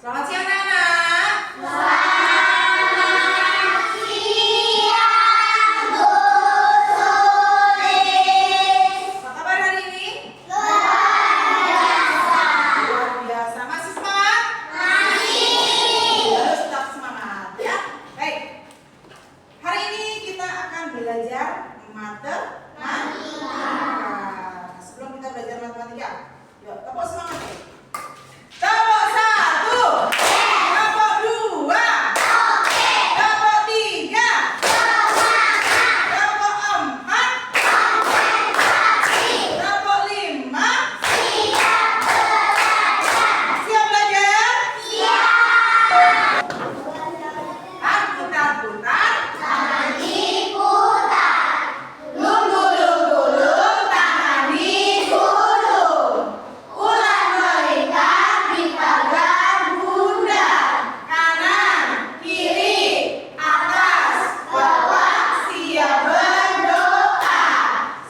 Selamat siang anak-anak. Selamat siang, Bu Sulis. Apa kabar hari ini? Luar biasa. Luar biasa. Masih semangat? Masih. Harus tetap semangat ya. Baik. Hari ini kita akan belajar matematika. Sebelum kita belajar matematika, yuk tepuk semangat. Tepuk 1, tepuk 2, tepuk 3, tepuk 4, tepuk 5. Siap belajar? Putar-putar. Tangan diputar. Lunggu-lunggu-lung, tangan digulung. Ulang melingkar, dipegang bundar. Kanan, kiri, atas, bawah, siap berdoa.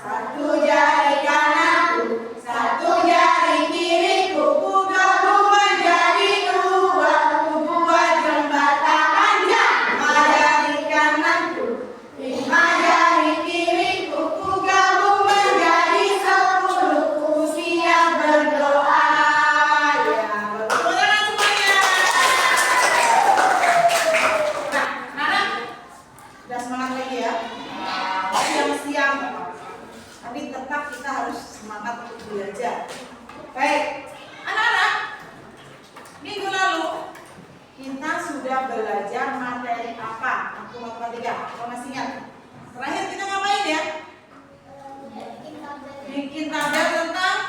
Satu jari kananku, satu jari kiriku, ku gabung menjadi dua, ku buat jembatan panjang. 5 jari kananku, 5 jari kiriku, ku gabung menjadi 10, ku siap berdoa. Ya, bertepuk tangan semuanya. Nah, anak-anak, udah semangat lagi ya? Siang-siang, tapi tetap kita harus semangat untuk belajar. Baik, anak-anak, minggu lalu kita sudah belajar materi apa? Aku matematika, kalau masih ingat. Terakhir kita ngapain ya? Bikin tabel tentang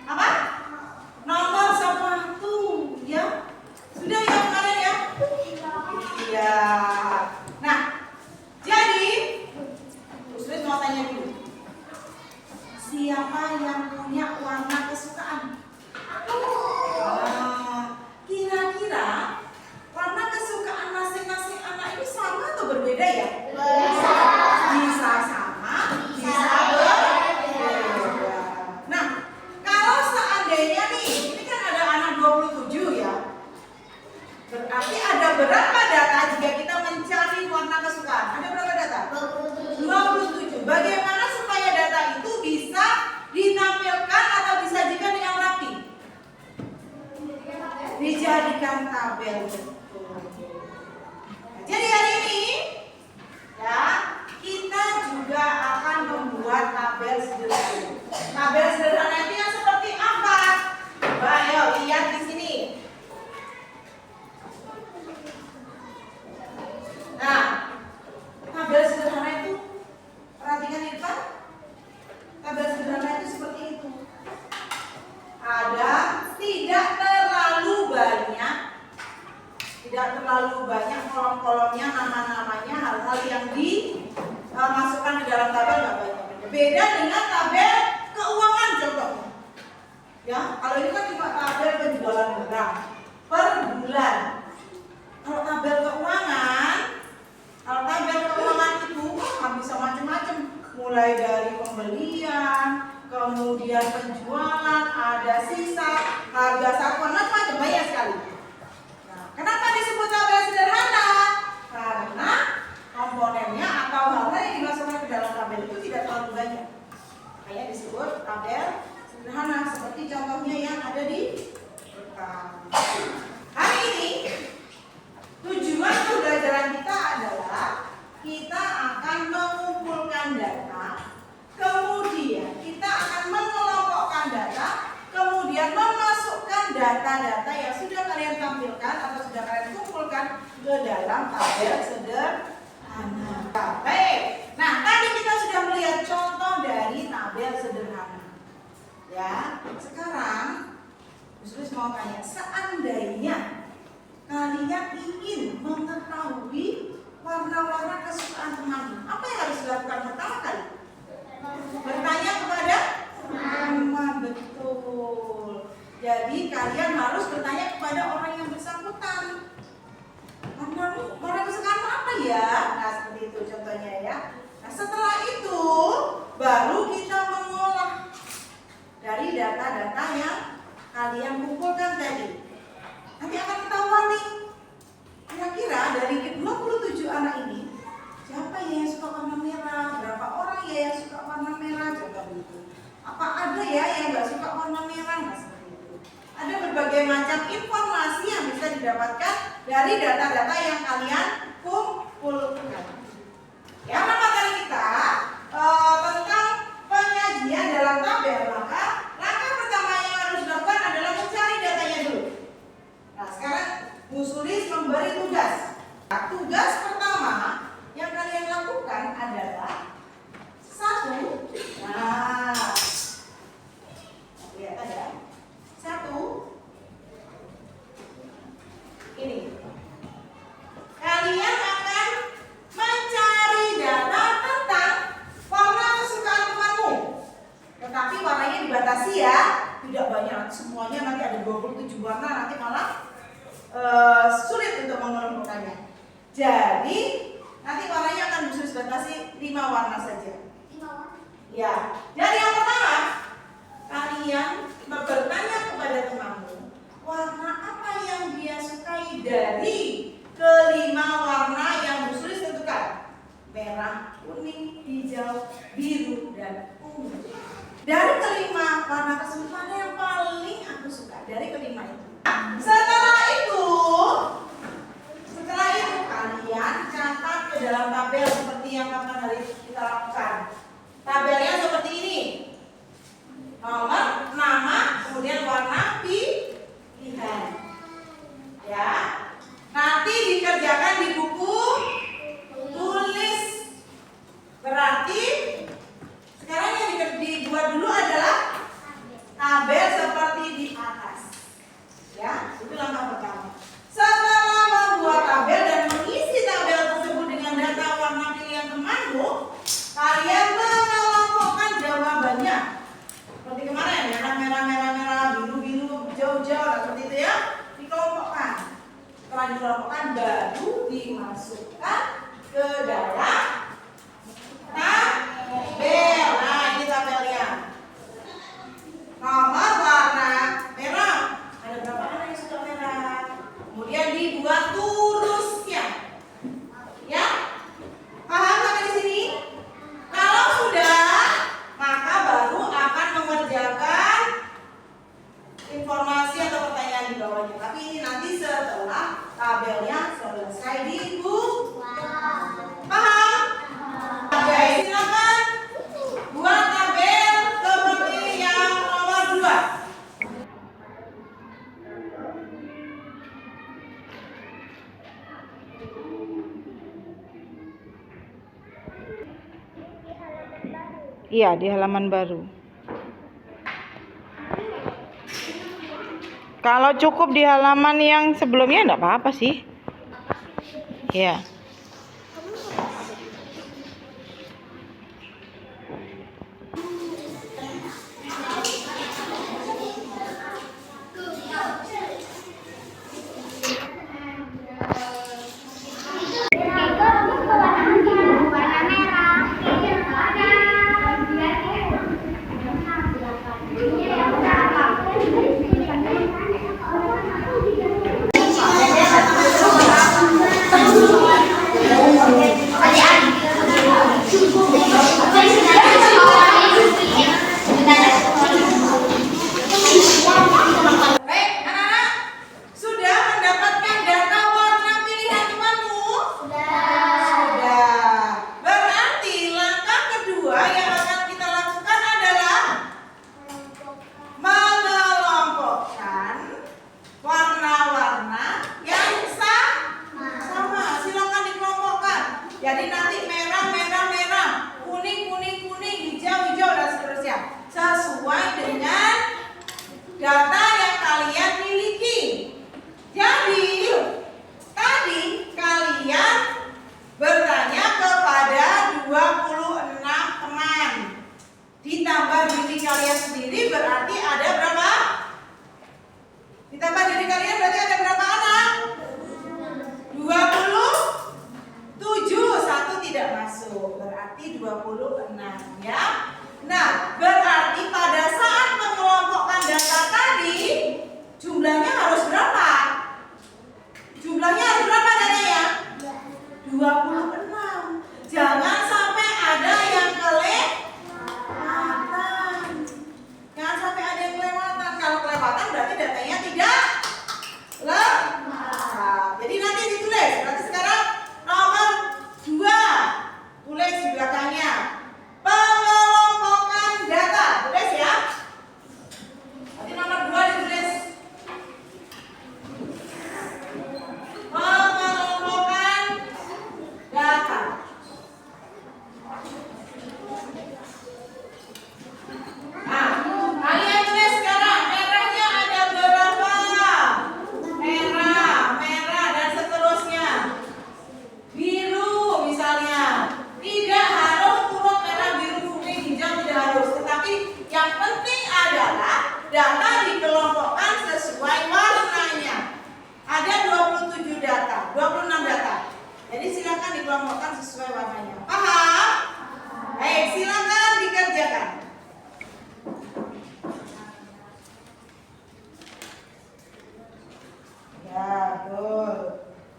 apa? Nomor sepatu, ya? Sudah ya kemarin ya? Iya. Nah, jadi Ustaz mau tanya dulu. Siapa yang punya warna kesukaan? Kira-kira warna kesukaan masing-masing anak ini sama atau berbeda ya? Bisa sama, bisa berbeda. Nah, kalau seandainya nih, ini kan ada anak 27 ya. Berarti ada berapa data jika kita mencari warna kesukaan? Ada berapa data? 27. Bagaimana supaya data itu bisa ditampilkan atau disajikan dengan rapi? Dijadikan tabel. Nah, jadi hari ini ya kita juga akan membuat tabel sederhana. Tabel sederhana itu yang seperti apa? Coba ayo lihat di sini. Nah, tabel sederhana itu perhatikan ini Pak. Tabel sederhana itu seperti itu. Ada tidak terlalu banyak kolom-kolomnya, nama-namanya, hal-hal yang dimasukkan ke dalam tabel nggak banyak. Beda dengan tabel keuangan contohnya. Ya, kalau ini kan cuma tabel penjualan barang per bulan. Kalau tabel keuangan itu bisa macam-macam, mulai dari pembelian, kemudian penjualan, ada sisa, harga satuan, macam-macam, banyak sekali. Nah, kenapa disebut tabel sederhana? Karena komponennya atau hal-hal yang dimasukkan ke dalam tabel itu tidak terlalu banyak. Makanya disebut tabel sederhana, seperti contohnya yang ada di depan. Hari ini tujuan pembelajaran kita adalah kita akan mengumpulkan data, kemudian kita akan mengelompokkan data, kemudian memasukkan data-data yang sudah kalian tampilkan atau sudah kalian kumpulkan ke dalam tabel sederhana. Baik, nah tadi kita sudah melihat contoh dari tabel sederhana. Ya, sekarang Ustaz mau tanya, seandainya kalian ingin mengetahui warna-warna kesukaan teman, apa yang harus dilakukan pertama kali? Bertanya kepada mama, betul. Jadi kalian harus bertanya kepada orang yang bersangkutan. Warna kesukaan apa ya? Nah seperti itu contohnya ya. Nah setelah itu baru kita mengolah dari data-data yang kalian kumpulkan tadi. Nanti akan ketahuan nih, kira-kira dari 27 anak ini siapa ya yang suka warna merah, berapa orang ya yang suka warna merah, coba begitu. Apa ada ya yang nggak suka warna merah? Nggak seperti itu. Ada berbagai macam informasi yang bisa didapatkan dari data-data yang kalian kumpulkan. Ya, materi kita tentang penyajian dalam tabel. Maka langkah pertama yang harus dilakukan adalah mencari datanya dulu. Nah, sekarang Bu Sulis memberi tugas. Nah, tugas pertama yang kalian lakukan adalah satu. Nah, lihat ada satu. Ini. Kalian akan mencari data tentang warna kesukaan temanmu. Tetapi warnanya dibatasi ya, tidak banyak. Semuanya nanti ada 27 warna, nanti malah sulit untuk mengelompokkannya. Jadi nanti warnanya akan batasi 5 warna saja. Ya. Jadi yang pertama, kalian bertanya kepada temanmu, warna apa yang dia sukai dari kelima warna yang Bu Sulis tentukan. Merah, kuning, hijau, biru, dan ungu. Dari kelima warna tersebut mana yang paling aku suka dari kelima itu? Setelah itu kalian catat ke dalam tabel seperti yang kapan hari kita lakukan. Tabelnya seperti ini. Nomor, nama, kemudian warna pilihan. Ya. Nanti dikerjakan di buku tulis. Berarti sekarang yang dibuat dulu adalah tabel seperti di atas. Ya, itu langkah pertama. Setelah membuat tabel dan mengisi tabel tersebut dengan data warna pilihan temanmu, kalian mengelompokkan jawabannya. Seperti kemarin ya, merah, biru, hijau, seperti itu ya. Dikelompokkan. Setelah dikelompokkan baru dimasukkan ke dalam tabel. Nah, ini tabelnya. Nomor warna merah. Ada berapa anak yang suka merah? Kemudian dibuat turusnya. Ya? Paham sampai di sini? Kalau sudah, maka baru akan mengerjakan informasi atau pertanyaan di bawahnya. Tapi ini nanti setelah tabelnya selesai dibuat. Paham? Oke, silakan buat tabel seperti yang nomor 2. Iya, di halaman baru. Kalau cukup di halaman yang sebelumnya enggak apa-apa sih. Iya. Data dikelompokkan sesuai warnanya. Ada 27 data, 26 data. Jadi silakan dikelompokkan sesuai warnanya. Paham? Baik, silakan dikerjakan. Ya, betul.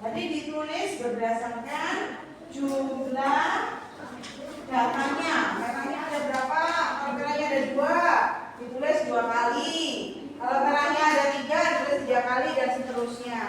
Tadi ditulis berdasarkan jumlah datanya. Merahnya ada berapa? Kalau merahnya ada 2, ditulis 2 kali. Kalau merahnya ada 3, ditulis 3 kali dan seterusnya.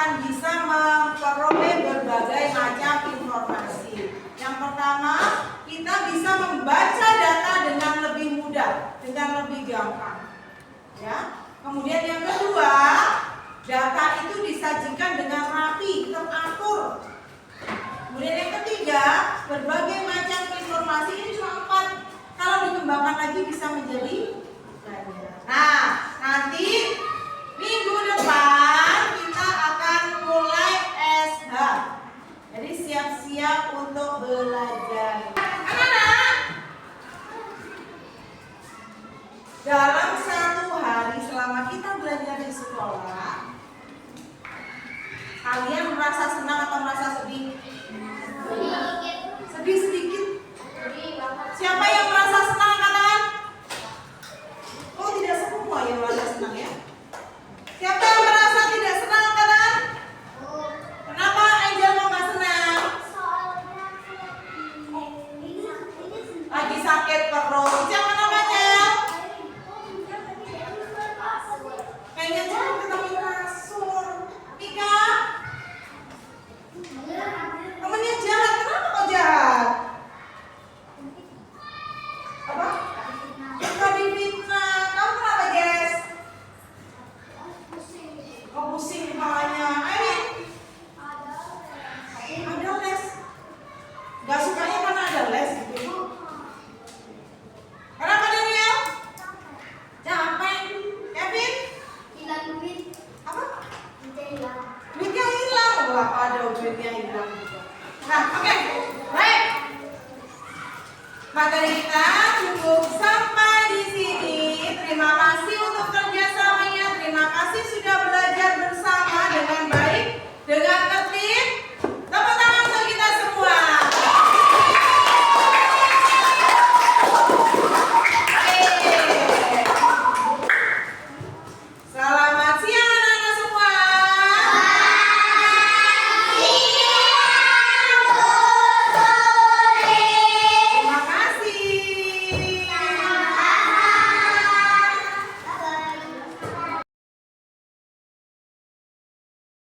akan bisa memperoleh berbagai macam informasi. Yang pertama, kita bisa membaca data dengan lebih mudah, dengan lebih gampang. Ya. Kemudian yang kedua, data itu disajikan dengan rapi, teratur. Kemudian yang ketiga, berbagai macam informasi ini cuma 4. Kalau dikembangkan lagi bisa menjadi banyak. Nah, nanti minggu depan kita akan mulai SH. Jadi siap-siap untuk belajar. Anak-anak, dalam 1 hari selama kita belajar di sekolah, kalian merasa senang atau merasa sedih? Sedih sedikit. Siapa yang merasa senang kanan? Oh, tidak semua yang merasa senang ya. Siapa yang merasa tidak senang kanan? Kenapa Angel mau nggak senang? Lagi sakit perut. Siapa namanya? Pengen cepet ketemu kasur. Mika? Temennya jahat. Kenapa kok jahat? Apa? Suka difitnah. Kamu kenapa, Jess? Oh, pusing kepalanya. Ayo. Ada les. Gak sukanya karena ada les gitu. Kenapa, Daniel? Capek. Kevin? Apa? Duitnya hilang. Wah, ada duitnya hilang juga. Nah, oke. Baik. Materi kita cukup sampai di sini. Terima kasih untuk kerjasamanya. Terima kasih sudah